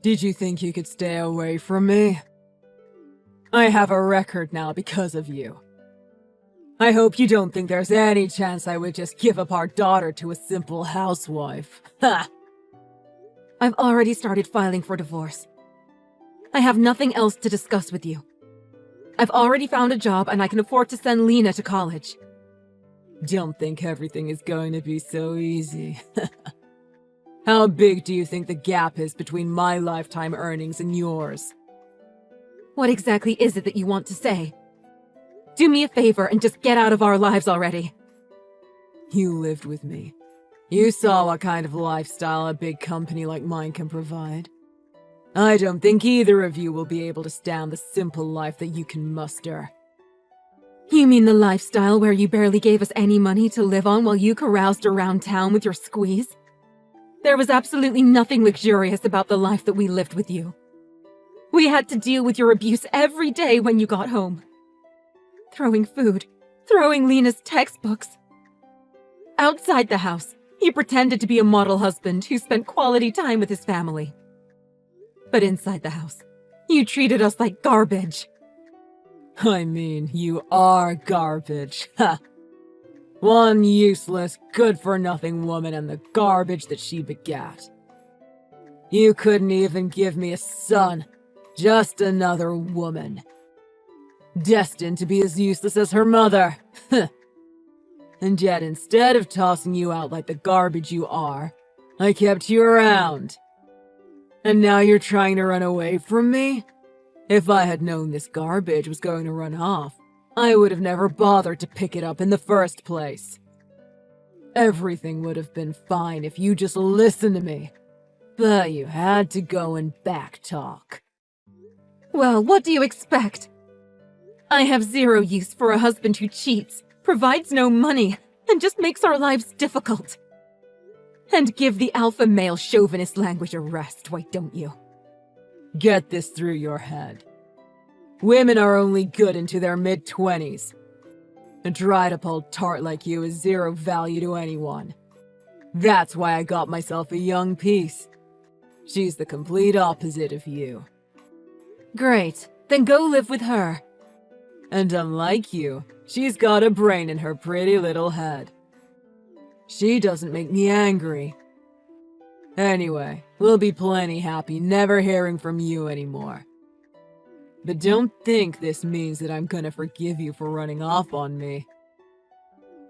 Did you think you could stay away from me? I have a record now because of you. I hope you don't think there's any chance I would just give up our daughter to a simple housewife. Ha! I've already started filing for divorce. I have nothing else to discuss with you. I've already found a job and I can afford to send Lena to college. Don't think everything is going to be so easy. How big do you think the gap is between my lifetime earnings and yours? What exactly is it that you want to say? Do me a favor and just get out of our lives already. You lived with me. You saw what kind of lifestyle a big company like mine can provide. I don't think either of you will be able to stand the simple life that you can muster. You mean the lifestyle where you barely gave us any money to live on while you caroused around town with your squeeze? There was absolutely nothing luxurious about the life that we lived with you. We had to deal with your abuse every day when you got home. Throwing food, throwing Lena's textbooks. Outside the house, you pretended to be a model husband who spent quality time with his family. But inside the house, you treated us like garbage. I mean, you are garbage. Ha! One useless, good-for-nothing woman and the garbage that she begat. You couldn't even give me a son, just another woman. Destined to be as useless as her mother. And yet, instead of tossing you out like the garbage you are, I kept you around. And now you're trying to run away from me? If I had known this garbage was going to run off, I would have never bothered to pick it up in the first place. Everything would have been fine if you just listened to me. But you had to go and backtalk. Well, what do you expect? I have zero use for a husband who cheats, provides no money, and just makes our lives difficult. And give the alpha male chauvinist language a rest, why don't you? Get this through your head. Women are only good into their mid-20s. A dried-up old tart like you is zero value to anyone. That's why I got myself a young piece. She's the complete opposite of you. Great, then go live with her. And unlike you, she's got a brain in her pretty little head. She doesn't make me angry. Anyway, we'll be plenty happy never hearing from you anymore. But don't think this means that I'm gonna forgive you for running off on me.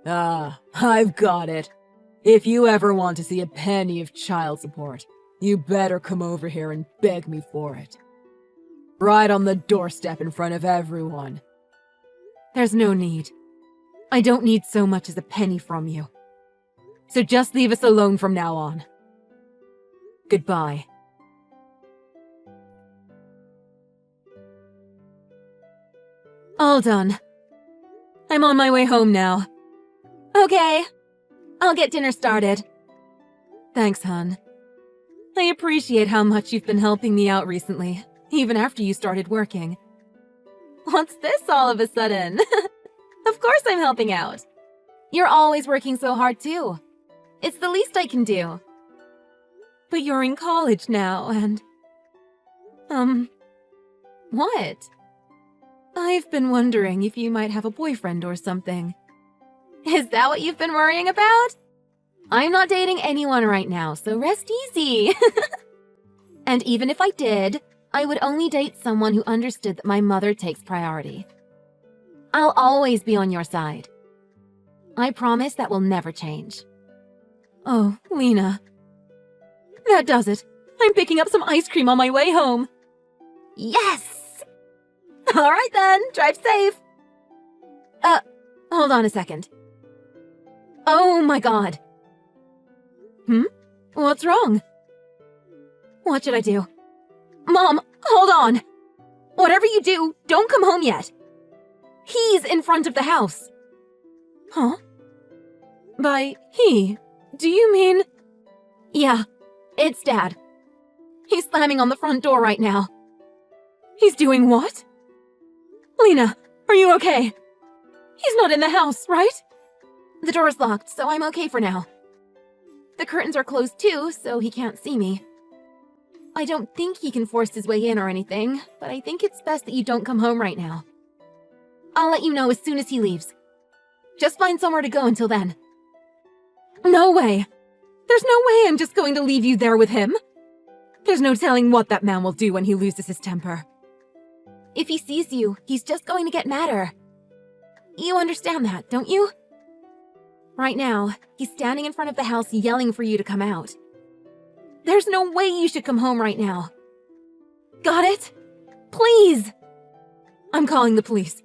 Ah, I've got it. If you ever want to see a penny of child support, you better come over here and beg me for it. Right on the doorstep in front of everyone. There's no need. I don't need so much as a penny from you. So just leave us alone from now on. Goodbye. All done. I'm on my way home now. Okay. I'll get dinner started. Thanks, hon. I appreciate how much you've been helping me out recently, even after you started working. What's this all of a sudden? Of course I'm helping out. You're always working so hard too. It's the least I can do. But you're in college now and... What? I've been wondering if you might have a boyfriend or something. Is that what you've been worrying about? I'm not dating anyone right now, so rest easy. And even if I did, I would only date someone who understood that my mother takes priority. I'll always be on your side. I promise that will never change. Oh, Lena. That does it. I'm picking up some ice cream on my way home. Yes! All right then, drive safe. Hold on a second. Oh my god. What's wrong? What should I do? Mom, hold on! Whatever you do, don't come home yet. He's in front of the house. Huh? By he, do you mean... Yeah, it's Dad. He's slamming on the front door right now. He's doing what? Lena, are you okay? He's not in the house, right? The door's locked, so I'm okay for now. The curtains are closed too, so he can't see me. I don't think he can force his way in or anything, but I think it's best that you don't come home right now. I'll let you know as soon as he leaves. Just find somewhere to go until then. No way! There's no way I'm just going to leave you there with him! There's no telling what that man will do when he loses his temper. If he sees you, he's just going to get madder. You understand that, don't you? Right now, he's standing in front of the house yelling for you to come out. There's no way you should come home right now. Got it? Please! I'm calling the police.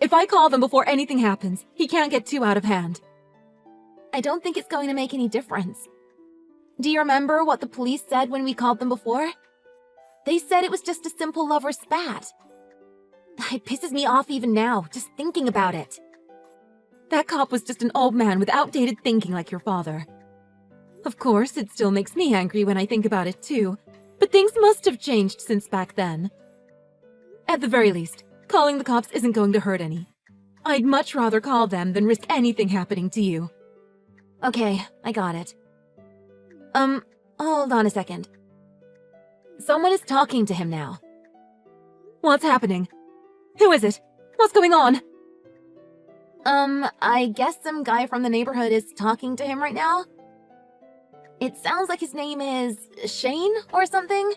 If I call them before anything happens, he can't get too out of hand. I don't think it's going to make any difference. Do you remember what the police said when we called them before? They said it was just a simple lover spat. It pisses me off even now, just thinking about it. That cop was just an old man with outdated thinking like your father. Of course, it still makes me angry when I think about it too, but things must have changed since back then. At the very least, calling the cops isn't going to hurt any. I'd much rather call them than risk anything happening to you. Okay, I got it. Hold on a second. Someone is talking to him now. What's happening? Who is it? What's going on? I guess some guy from the neighborhood is talking to him right now. It sounds like his name is Shane or something.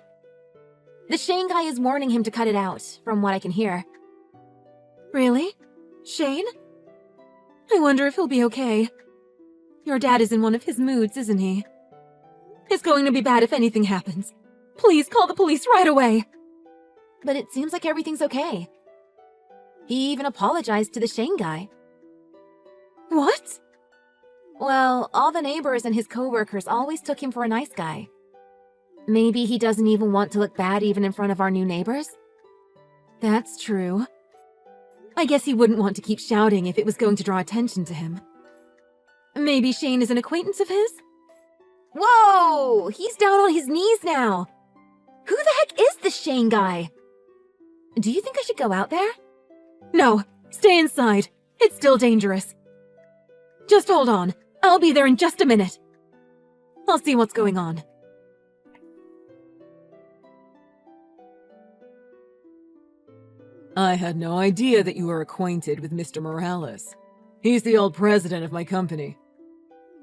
The Shane guy is warning him to cut it out, from what I can hear. Really? Shane? I wonder if he'll be okay. Your dad is in one of his moods, isn't he? It's going to be bad if anything happens. Please call the police right away. But it seems like everything's okay. He even apologized to the Shane guy. What? Well, all the neighbors and his co-workers always took him for a nice guy. Maybe he doesn't even want to look bad even in front of our new neighbors? That's true. I guess he wouldn't want to keep shouting if it was going to draw attention to him. Maybe Shane is an acquaintance of his? Whoa! He's down on his knees now! Who the heck is this Shane guy? Do you think I should go out there? No, stay inside. It's still dangerous. Just hold on. I'll be there in just a minute. I'll see what's going on. I had no idea that you were acquainted with Mr. Morales. He's the old president of my company.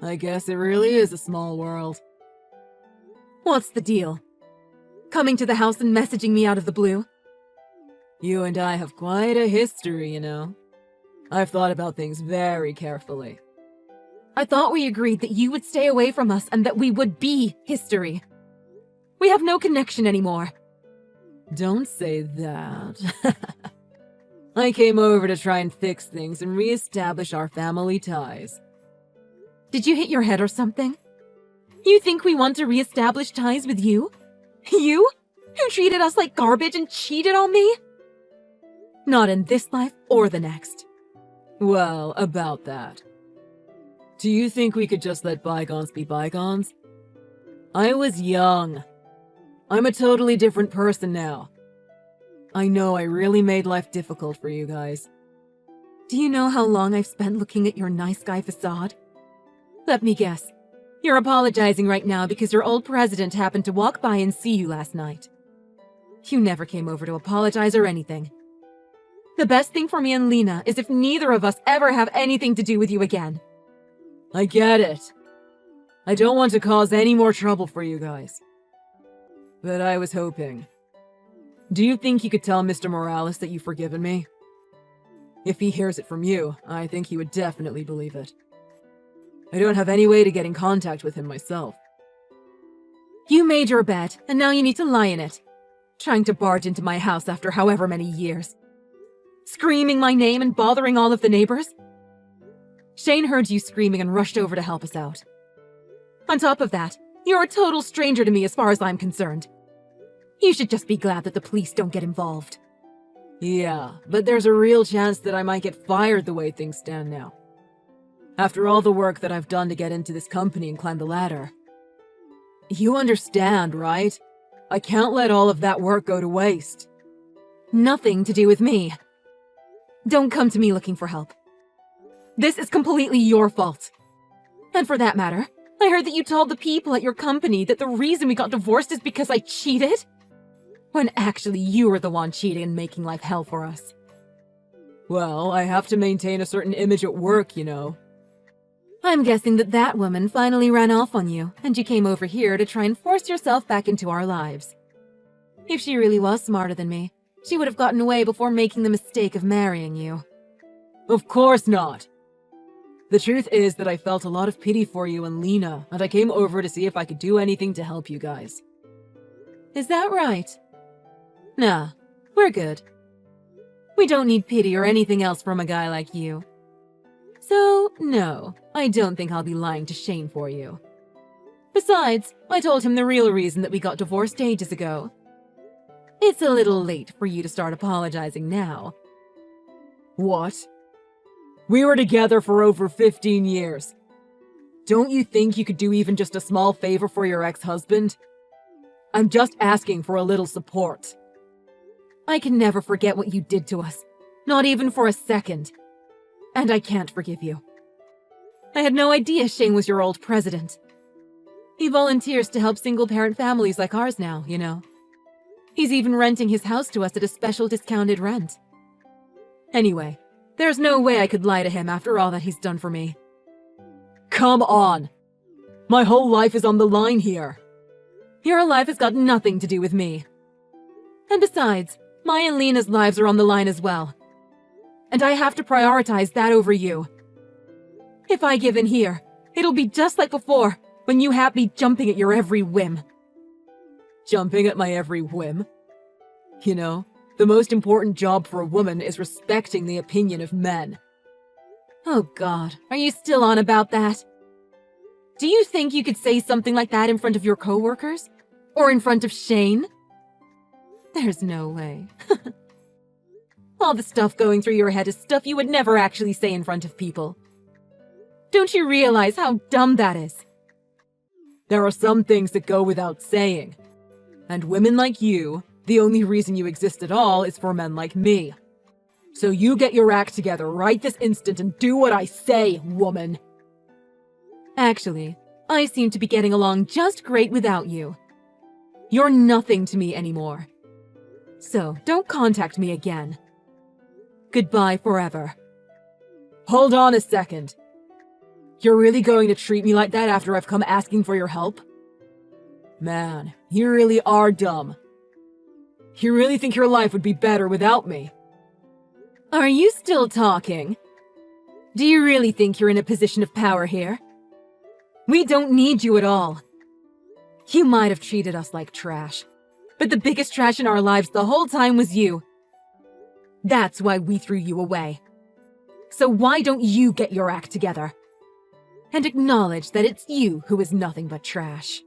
I guess it really is a small world. What's the deal? Coming to the house and messaging me out of the blue? You and I have quite a history, you know. I've thought about things very carefully. I thought we agreed that you would stay away from us and that we would be history. We have no connection anymore. Don't say that. I came over to try and fix things and re-establish our family ties. Did you hit your head or something? You think we want to re-establish ties with you? You? Who treated us like garbage and cheated on me? Not in this life or the next. Well, about that. Do you think we could just let bygones be bygones? I was young. I'm a totally different person now. I know I really made life difficult for you guys. Do you know how long I've spent looking at your nice guy facade? Let me guess. You're apologizing right now because your old president happened to walk by and see you last night. You never came over to apologize or anything. The best thing for me and Lena is if neither of us ever have anything to do with you again. I get it. I don't want to cause any more trouble for you guys. But I was hoping. Do you think you could tell Mr. Morales that you've forgiven me? If he hears it from you, I think he would definitely believe it. I don't have any way to get in contact with him myself. You made your bed, and now you need to lie in it. Trying to barge into my house after however many years. Screaming my name and bothering all of the neighbors? Shane heard you screaming and rushed over to help us out. On top of that, you're a total stranger to me as far as I'm concerned. You should just be glad that the police don't get involved. Yeah, but there's a real chance that I might get fired the way things stand now. After all the work that I've done to get into this company and climb the ladder. You understand, right? I can't let all of that work go to waste. Nothing to do with me. Don't come to me looking for help. This is completely your fault. And for that matter, I heard that you told the people at your company that the reason we got divorced is because I cheated? When actually you were the one cheating and making life hell for us. Well, I have to maintain a certain image at work, you know. I'm guessing that that woman finally ran off on you, and you came over here to try and force yourself back into our lives. If she really was smarter than me, she would have gotten away before making the mistake of marrying you. Of course not. The truth is that I felt a lot of pity for you and Lena, and I came over to see if I could do anything to help you guys. Is that right? Nah, we're good. We don't need pity or anything else from a guy like you. So, no, I don't think I'll be lying to Shane for you. Besides, I told him the real reason that we got divorced ages ago. It's a little late for you to start apologizing now. What? We were together for over 15 years. Don't you think you could do even just a small favor for your ex-husband? I'm just asking for a little support. I can never forget what you did to us, not even for a second. And I can't forgive you. I had no idea Shane was your old president. He volunteers to help single-parent families like ours now, you know. He's even renting his house to us at a special discounted rent. Anyway, there's no way I could lie to him after all that he's done for me. Come on! My whole life is on the line here. Your life has got nothing to do with me. And besides, my and Lena's lives are on the line as well. And I have to prioritize that over you. If I give in here, it'll be just like before, when you had me jumping at your every whim. Jumping at my every whim? You know, the most important job for a woman is respecting the opinion of men. Oh God, are you still on about that? Do you think you could say something like that in front of your coworkers? Or in front of Shane? There's no way. All the stuff going through your head is stuff you would never actually say in front of people. Don't you realize how dumb that is? There are some things that go without saying. And women like you, the only reason you exist at all is for men like me. So you get your act together right this instant and do what I say, woman. Actually, I seem to be getting along just great without you. You're nothing to me anymore. So don't contact me again. Goodbye forever. Hold on a second. You're really going to treat me like that after I've come asking for your help? Man, you really are dumb. You really think your life would be better without me? Are you still talking? Do you really think you're in a position of power here? We don't need you at all. You might have treated us like trash, but the biggest trash in our lives the whole time was you. That's why we threw you away. So why don't you get your act together? And acknowledge that it's you who is nothing but trash.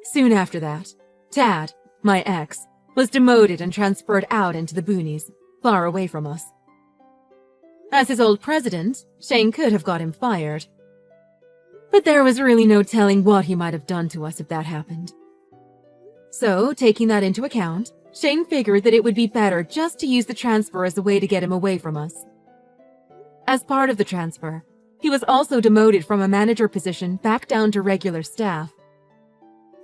Soon after that, Tad, my ex, was demoted and transferred out into the boonies, far away from us. As his old president, Shane could have got him fired. But there was really no telling what he might have done to us if that happened. So, taking that into account, Shane figured that it would be better just to use the transfer as a way to get him away from us. As part of the transfer, he was also demoted from a manager position back down to regular staff.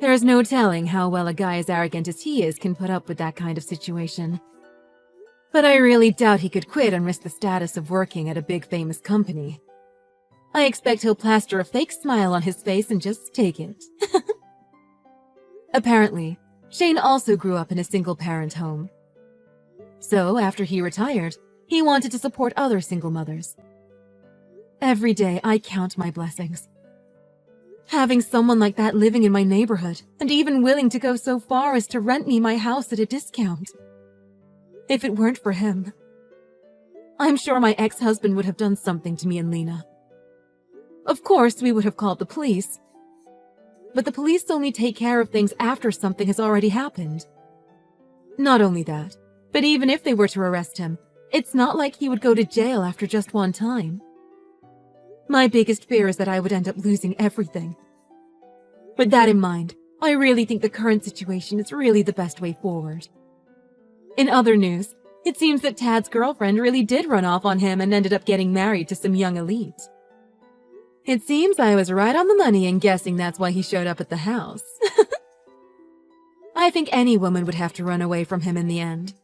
There is no telling how well a guy as arrogant as he is can put up with that kind of situation. But I really doubt he could quit and risk the status of working at a big famous company. I expect he'll plaster a fake smile on his face and just take it. Apparently, Shane also grew up in a single-parent home. So, after he retired, he wanted to support other single mothers. Every day, I count my blessings. Having someone like that living in my neighborhood, and even willing to go so far as to rent me my house at a discount. If it weren't for him, I'm sure my ex-husband would have done something to me and Lena. Of course, we would have called the police. But the police only take care of things after something has already happened. Not only that, but even if they were to arrest him, it's not like he would go to jail after just one time. My biggest fear is that I would end up losing everything. With that in mind, I really think the current situation is really the best way forward. In other news, It seems that Tad's girlfriend really did run off on him and ended up getting married to some young elite. It seems I was right on the money in guessing that's why he showed up at the house. I think any woman would have to run away from him in the end.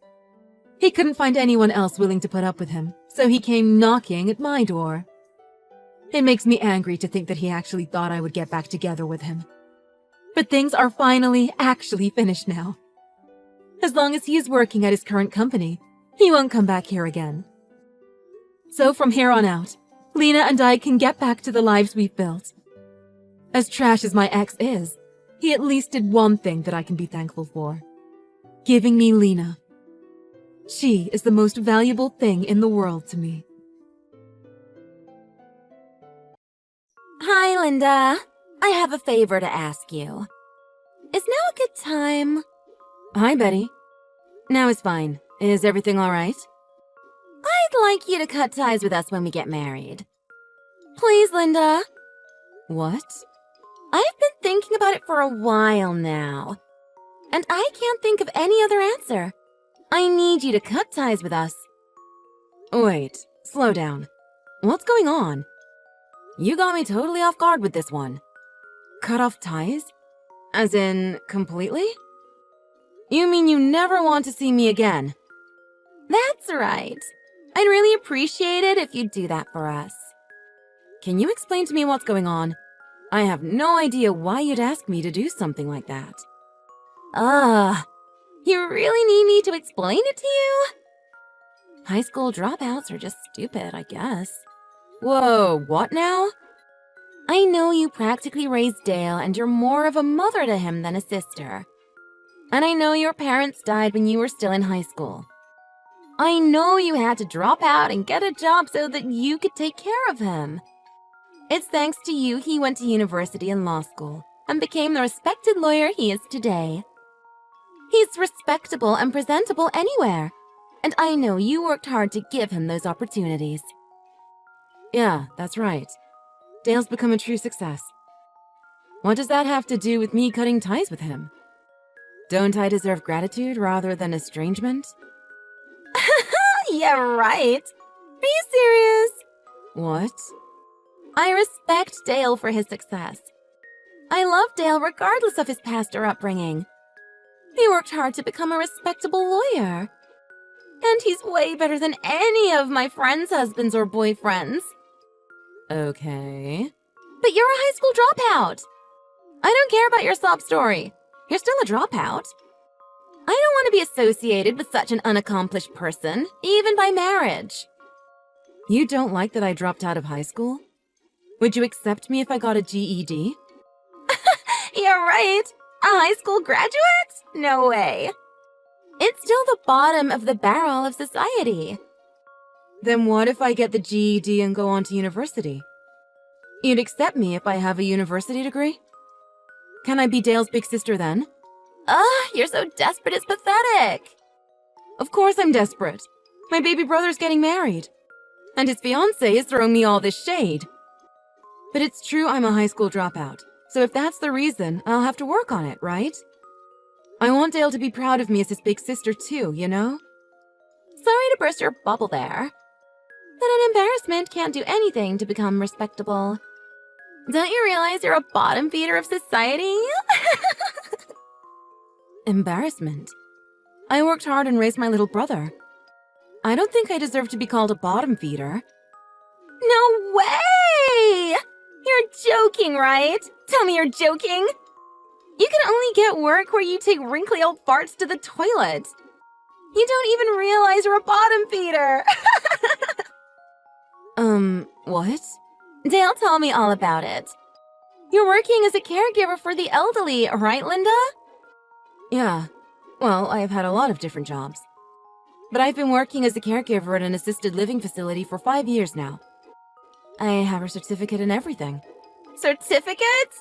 He couldn't find anyone else willing to put up with him, so he came knocking at my door. It makes me angry to think that he actually thought I would get back together with him. But things are finally actually finished now. As long as he is working at his current company, he won't come back here again. So from here on out, Lena and I can get back to the lives we've built. As trash as my ex is, he at least did one thing that I can be thankful for. Giving me Lena. She is the most valuable thing in the world to me. Hi, Linda. I have a favor to ask you. Is now a good time? Hi, Betty. Now is fine. Is everything all right? I'd like you to cut ties with us when we get married. Please, Linda. What? I've been thinking about it for a while now, and I can't think of any other answer. I need you to cut ties with us. Wait, slow down. What's going on? You got me totally off guard with this one. Cut off ties? As in, completely? You mean you never want to see me again? That's right. I'd really appreciate it if you'd do that for us. Can you explain to me what's going on? I have no idea why you'd ask me to do something like that. You really need me to explain it to you? High school dropouts are just stupid, I guess. Whoa, what now? I know you practically raised Dale and you're more of a mother to him than a sister. And I know your parents died when you were still in high school. I know you had to drop out and get a job so that you could take care of him. It's thanks to you he went to university and law school and became the respected lawyer he is today. He's respectable and presentable anywhere, and I know you worked hard to give him those opportunities. Yeah, that's right. Dale's become a true success. What does that have to do with me cutting ties with him? Don't I deserve gratitude rather than estrangement? Yeah, right. Are you serious? What? I respect Dale for his success. I love Dale regardless of his past or upbringing. He worked hard to become a respectable lawyer. And he's way better than any of my friends' husbands or boyfriends. Okay. But you're a high school dropout. I don't care about your sob story. You're still a dropout. I don't want to be associated with such an unaccomplished person, even by marriage. You don't like that I dropped out of high school? Would you accept me if I got a GED? You're right. A high school graduate? No way. It's still the bottom of the barrel of society. Then what if I get the GED and go on to university? You'd accept me if I have a university degree? Can I be Dale's big sister then? You're so desperate it's pathetic. Of course I'm desperate. My baby brother's getting married. And his fiancé is throwing me all this shade. But it's true I'm a high school dropout. So if that's the reason, I'll have to work on it, right? I want Dale to be proud of me as his big sister too, you know? Sorry to burst your bubble there. But an embarrassment can't do anything to become respectable. Don't you realize you're a bottom feeder of society? Embarrassment? I worked hard and raised my little brother. I don't think I deserve to be called a bottom feeder. No way! You're joking, right? Tell me you're joking. You can only get work where you take wrinkly old farts to the toilet. You don't even realize you're a bottom feeder. What? Dale told me all about it. You're working as a caregiver for the elderly, right, Linda? Yeah. Well, I've had a lot of different jobs. But I've been working as a caregiver at an assisted living facility for 5 years now. I have a certificate and everything. Certificate?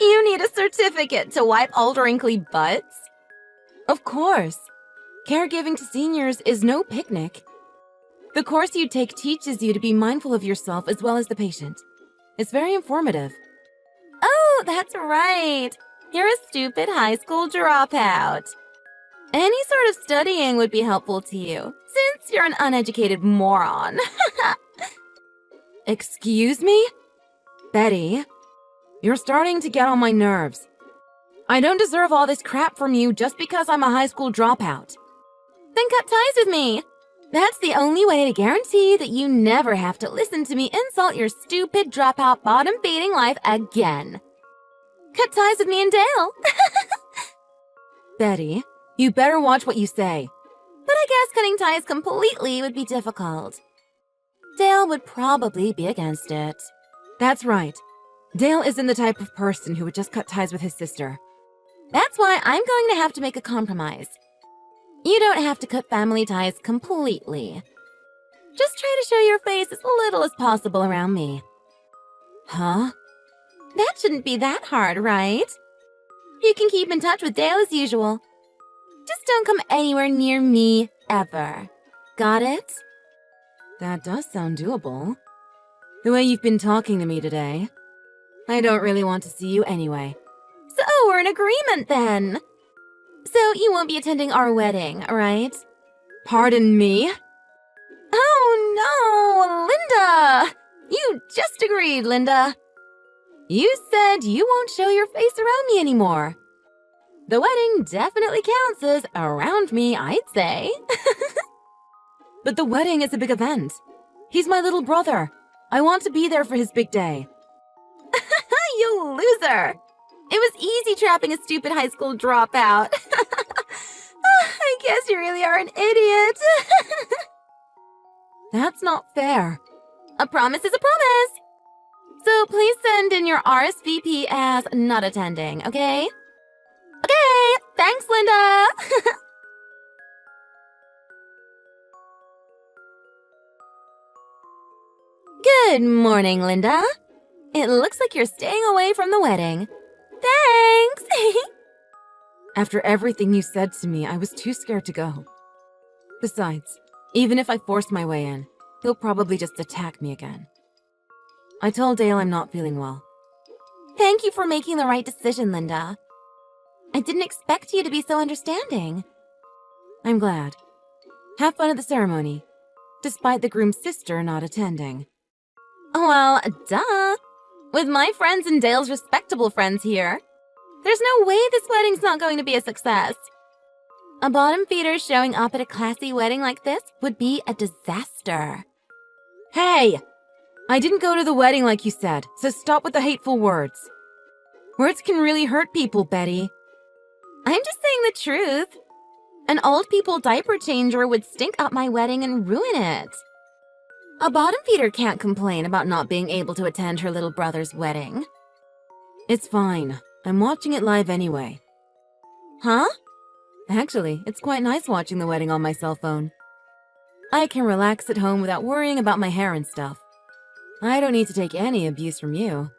You need a certificate to wipe old wrinkly butts? Of course. Caregiving to seniors is no picnic. The course you take teaches you to be mindful of yourself as well as the patient. It's very informative. Oh, that's right. You're a stupid high school dropout. Any sort of studying would be helpful to you, since you're an uneducated moron. Excuse me? Betty, you're starting to get on my nerves. I don't deserve all this crap from you just because I'm a high school dropout. Then cut ties with me. That's the only way to guarantee that you never have to listen to me insult your stupid dropout bottom-feeding life again. Cut ties with me and Dale. Betty, you better watch what you say. But I guess cutting ties completely would be difficult. Dale would probably be against it. That's right. Dale isn't the type of person who would just cut ties with his sister. That's why I'm going to have to make a compromise. You don't have to cut family ties completely. Just try to show your face as little as possible around me. Huh? That shouldn't be that hard, right? You can keep in touch with Dale as usual. Just don't come anywhere near me, ever. Got it? That does sound doable. The way you've been talking to me today. I don't really want to see you anyway. So we're in agreement then. So you won't be attending our wedding, right? Pardon me? Oh no, Linda! You just agreed, Linda. You said you won't show your face around me anymore. The wedding definitely counts as around me, I'd say. But the wedding is a big event. He's my little brother. I want to be there for his big day. You loser! It was easy trapping a stupid high school dropout. I guess you really are an idiot. That's not fair. A promise is a promise. So please send in your RSVP as not attending, okay? Okay, thanks, Linda. Good morning, Linda. It looks like you're staying away from the wedding. Thanks. After everything you said to me, I was too scared to go. Besides, even if I force my way in, he'll probably just attack me again. I told Dale I'm not feeling well. Thank you for making the right decision, Linda. I didn't expect you to be so understanding. I'm glad. Have fun at the ceremony, despite the groom's sister not attending. Well, duh. With my friends and Dale's respectable friends here, there's no way this wedding's not going to be a success. A bottom feeder showing up at a classy wedding like this would be a disaster. Hey! I didn't go to the wedding like you said, so stop with the hateful words. Words can really hurt people, Betty. I'm just saying the truth. An old people diaper changer would stink up my wedding and ruin it. A bottom feeder can't complain about not being able to attend her little brother's wedding. It's fine. I'm watching it live anyway. Huh? Actually, it's quite nice watching the wedding on my cell phone. I can relax at home without worrying about my hair and stuff. I don't need to take any abuse from you.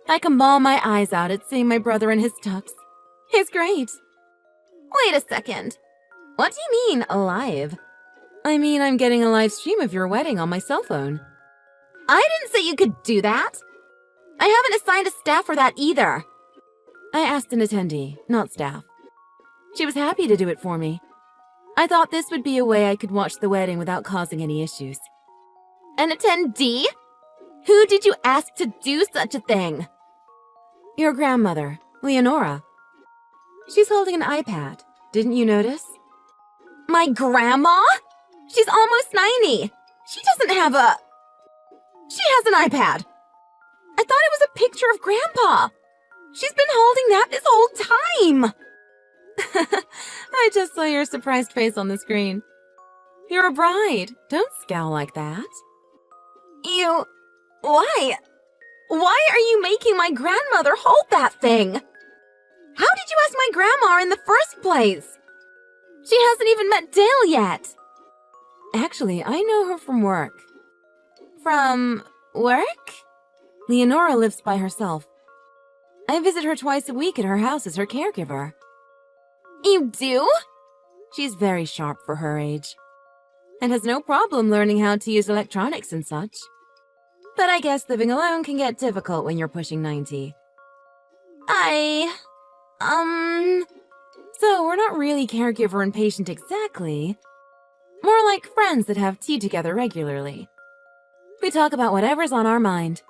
I can bawl my eyes out at seeing my brother in his tux. It's great. Wait a second. What do you mean, alive? I mean, I'm getting a live stream of your wedding on my cell phone. I didn't say you could do that. I haven't assigned a staff for that either. I asked an attendee, not staff. She was happy to do it for me. I thought this would be a way I could watch the wedding without causing any issues. An attendee? Who did you ask to do such a thing? Your grandmother, Leonora. She's holding an iPad. Didn't you notice? My grandma? She's almost 90. She doesn't have a... She has an iPad. I thought it was a picture of Grandpa. She's been holding that this whole time. I just saw your surprised face on the screen. You're a bride. Don't scowl like that. You... Why? Why are you making my grandmother hold that thing? How did you ask my grandma in the first place? She hasn't even met Dale yet. Actually, I know her from work. From work? Leonora lives by herself. I visit her twice a week at her house as her caregiver. You do? She's very sharp for her age, and has no problem learning how to use electronics and such. But I guess living alone can get difficult when you're pushing 90. So we're not really caregiver and patient exactly. More like friends that have tea together regularly. We talk about whatever's on our mind.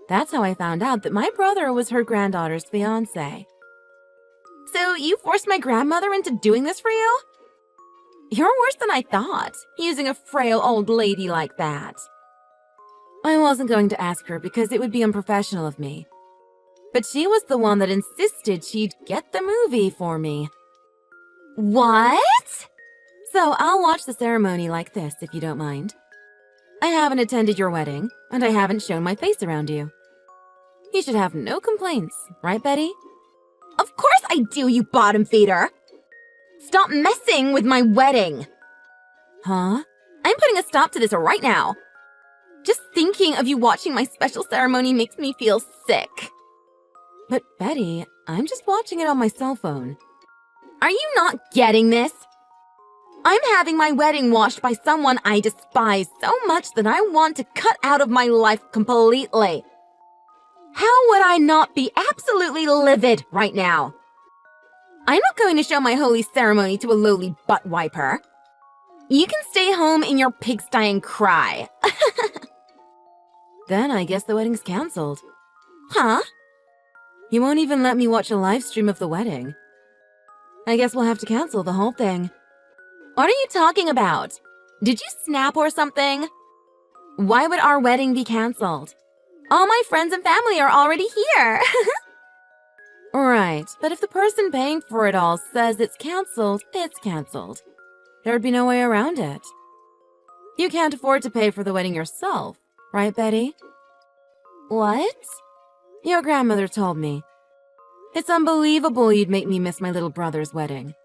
That's how I found out that my brother was her granddaughter's fiancé. So you forced my grandmother into doing this for you? You're worse than I thought, using a frail old lady like that. I wasn't going to ask her because it would be unprofessional of me. But she was the one that insisted she'd get the movie for me. What? So I'll watch the ceremony like this, if you don't mind. I haven't attended your wedding, and I haven't shown my face around you. You should have no complaints, right, Betty? Of course I do, you bottom feeder! Stop messing with my wedding! Huh? I'm putting a stop to this right now. Just thinking of you watching my special ceremony makes me feel sick. But Betty, I'm just watching it on my cell phone. Are you not getting this? I'm having my wedding watched by someone I despise so much that I want to cut out of my life completely. How would I not be absolutely livid right now? I'm not going to show my holy ceremony to a lowly butt wiper. You can stay home in your pigsty and cry. Then I guess the wedding's canceled. Huh? You won't even let me watch a live stream of the wedding. I guess we'll have to cancel the whole thing. What are you talking about? Did you snap or something? Why would our wedding be canceled? All my friends and family are already here. Right, but if the person paying for it all says it's canceled, it's canceled. There'd be no way around it. You can't afford to pay for the wedding yourself, right, Betty? What? Your grandmother told me. It's unbelievable you'd make me miss my little brother's wedding.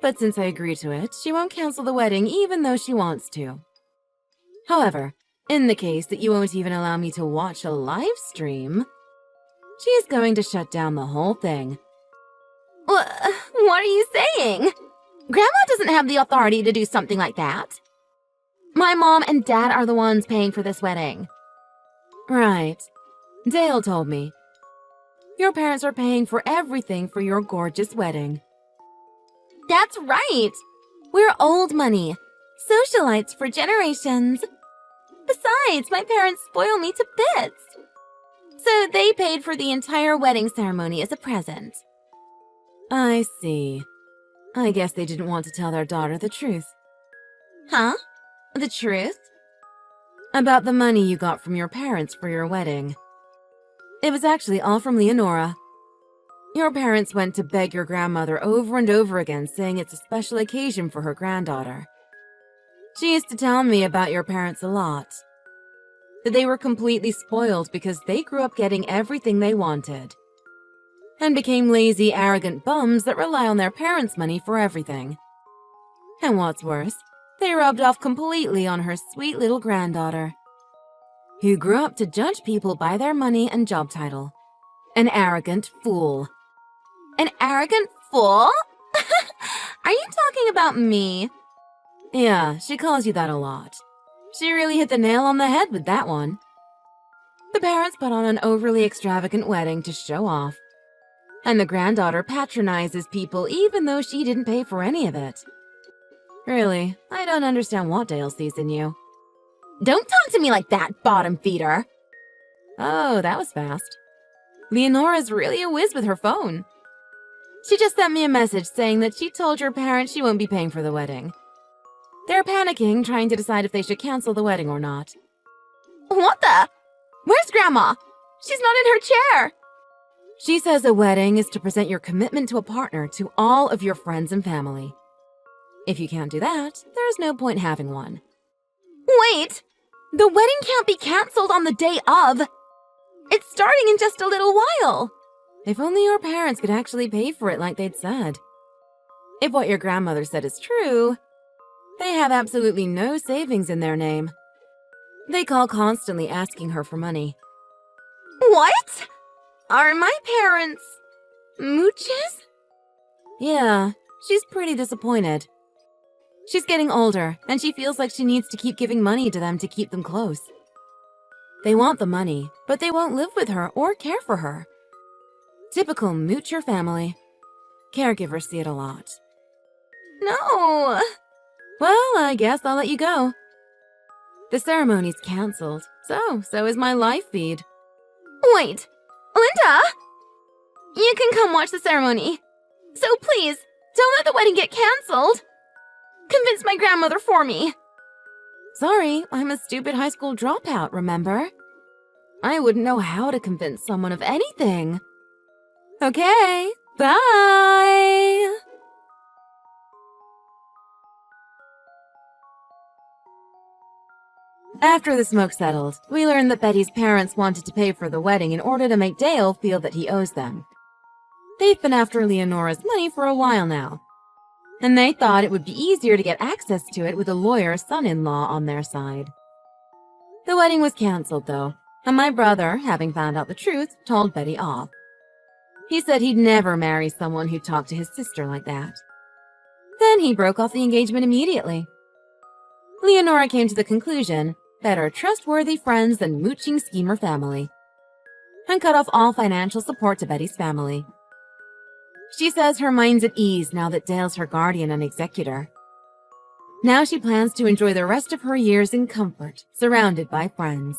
But since I agreed to it, she won't cancel the wedding even though she wants to. However, in the case that you won't even allow me to watch a live stream, she's going to shut down the whole thing. What are you saying? Grandma doesn't have the authority to do something like that. My mom and dad are the ones paying for this wedding. Right. Dale told me. Your parents are paying for everything for your gorgeous wedding. That's right. We're old money. Socialites for generations. Besides, my parents spoil me to bits. So they paid for the entire wedding ceremony as a present. I see. I guess they didn't want to tell their daughter the truth. Huh? The truth? About the money you got from your parents for your wedding. It was actually all from Leonora. Your parents went to beg your grandmother over and over again, saying it's a special occasion for her granddaughter. She used to tell me about your parents a lot. That they were completely spoiled because they grew up getting everything they wanted. And became lazy, arrogant bums that rely on their parents' money for everything. And what's worse, they rubbed off completely on her sweet little granddaughter, who grew up to judge people by their money and job title. An arrogant fool. An arrogant fool? Are you talking about me? Yeah, she calls you that a lot. She really hit the nail on the head with that one. The parents put on an overly extravagant wedding to show off. And the granddaughter patronizes people even though she didn't pay for any of it. Really, I don't understand what Dale sees in you. Don't talk to me like that, bottom feeder! Oh, that was fast. Leonora's really a whiz with her phone. She just sent me a message saying that she told your parents she won't be paying for the wedding. They're panicking, trying to decide if they should cancel the wedding or not. What the? Where's Grandma? She's not in her chair! She says a wedding is to present your commitment to a partner to all of your friends and family. If you can't do that, there's no point having one. Wait! The wedding can't be cancelled on the day of! It's starting in just a little while! If only your parents could actually pay for it like they'd said. If what your grandmother said is true, they have absolutely no savings in their name. They call constantly asking her for money. What? Are my parents mooches? Yeah, she's pretty disappointed. She's getting older, and she feels like she needs to keep giving money to them to keep them close. They want the money, but they won't live with her or care for her. Typical moocher family. Caregivers see it a lot. No! Well, I guess I'll let you go. The ceremony's cancelled, so is my live feed. Wait! Linda! You can come watch the ceremony. So please, don't let the wedding get cancelled. Convince my grandmother for me. Sorry, I'm a stupid high school dropout, remember? I wouldn't know how to convince someone of anything. Okay, bye! After the smoke settled, we learned that Betty's parents wanted to pay for the wedding in order to make Dale feel that he owes them. They've been after Leonora's money for a while now, and they thought it would be easier to get access to it with a lawyer's son-in-law on their side. The wedding was cancelled, though, and my brother, having found out the truth, told Betty off. He said he'd never marry someone who talked to his sister like that. Then he broke off the engagement immediately. Leonora came to the conclusion better trustworthy friends than mooching schemer family, and cut off all financial support to Betty's family. She says her mind's at ease now that Dale's her guardian and executor. Now she plans to enjoy the rest of her years in comfort, surrounded by friends.